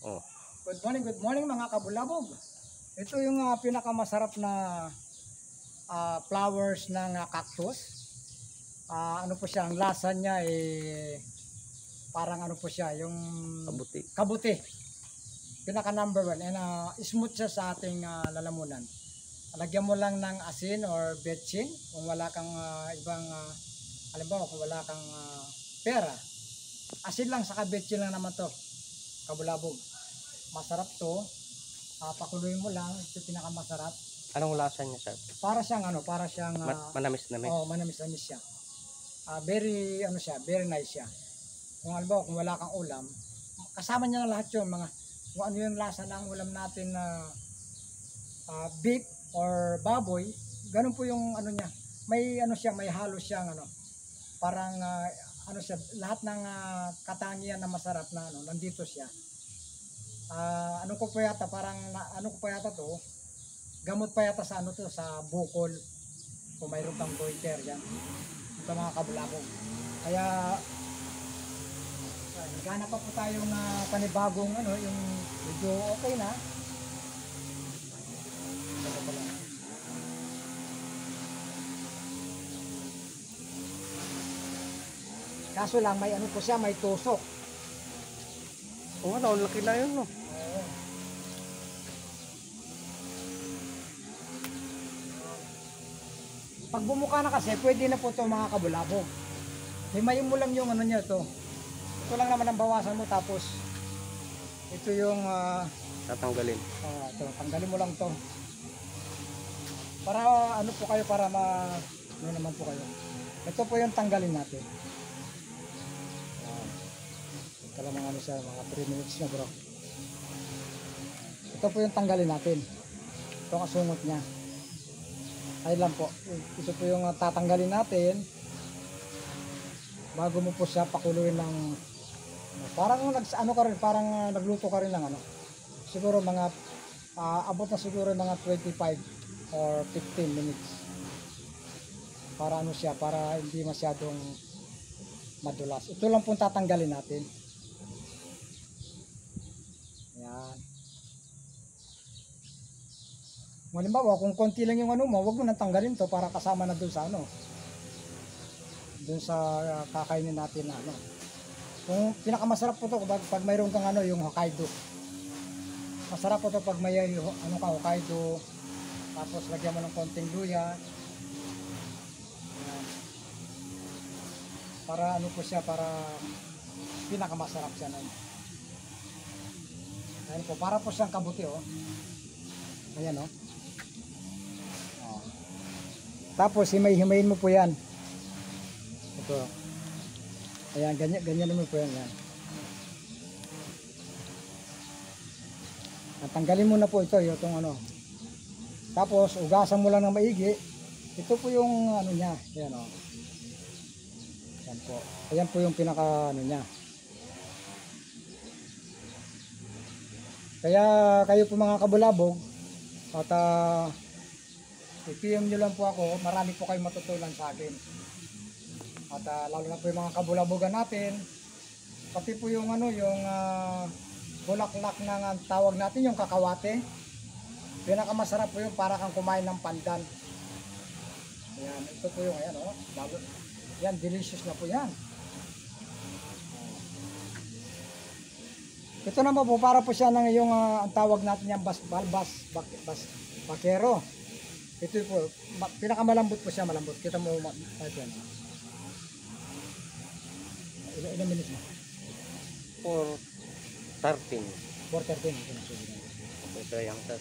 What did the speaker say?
Oh. Good morning mga kabulabog. Ito yung pinakamasarap na flowers ng cactus. Ano po siya, ang lasa niya parang ano po siya, yung Kabuti. kabuti. Pinaka number one, and smooth siya sa ating lalamunan. Lagyan mo lang ng asin or betchin kung wala kang ibang, halimbawa kung wala kang pera. Asin lang saka betchin lang naman to, kabulabog. Masarap to. Pakuluin mo lang, ito pinakamasarap. Anong lasa niya, sir? Para siyang Manamis-namis. oh, manamis-namis siya. Very very nice siya. Kung halimbawa kung wala kang ulam, kasama niya na lahat 'yung mga kung ano yung lasa ng ulam natin na beef or baboy, ganun po yung ano niya. May siya, may halo siyang parang siya, lahat ng katangian na masarap na nandito siya. Ano ko pa yata, to, gamot pa yata sa sa bukol, kung mayroon kang goiter yan, ito mga kabulabog. Kaya naghanap pa po tayong panibagong yung medyo okay na. Kaso lang may po siya, may tusok. Oh, laki na yun, no? Pag bumuka na kasi, pwede na po ito mga kabulabog. Himayin mo lang yung niya to. Ito lang naman ang bawasan mo, tapos ito yung Tatanggalin. ito, tanggalin mo lang to. Para po kayo, para naman po kayo. Ito po yung tanggalin natin. Ito lang mga siya, mga 3 minutes na bro. Ito po yung tanggalin natin. Ito ang asungot niya. Ay lang po. Ito po yung tatanggalin natin bago mo po siya pakuluin ng parang parang nagluto ka rin ng siguro mga abot na siguro mga 25 or 15 minutes para siya, para hindi masyadong madulas. Ito lang po tatanggalin natin. Yan. Halimbawa, kung konti lang yung mo, wag mo nang tanggalin to para kasama na doon sa doon sa kakainin natin na Kung pinakamasarap po to pag mayroon kang yung Hokkaido. Masarap po to pag may Hokkaido. Tapos lagyan mo ng konting luya. Yan. Para po siya, para pinakamasarap siya nun. Ayan po, para po siyang kabuti Ayan Tapos himay-himayin mo po yan. Ito. Ayan, ganyan naman po yan. Tanggalin mo na po ito, itong Tapos ugasan mo lang ng maigi. Ito po yung niya. Ayan Ayan po. Ayan po yung pinaka niya. Kaya kayo po mga kabulabog, at i-PM nyo lang po ako, marami po kayong matutunan sa akin. At lalo na po yung mga kabulabogan natin, pati po yung yung bulaklak ng tawag natin, yung kakawate. Pinakamasarap po yung para kang kumain ng pandan. Ayan, ito po yung bago. Yan, delicious na po yan. Ito naman po, para po siya ng yung ang tawag natin yung bakero. Ito po, pinakamalambot po siya, malambot. Kita mo, ito yan. Ilang minutes na? 4:13. 4:13. Ito yung sir.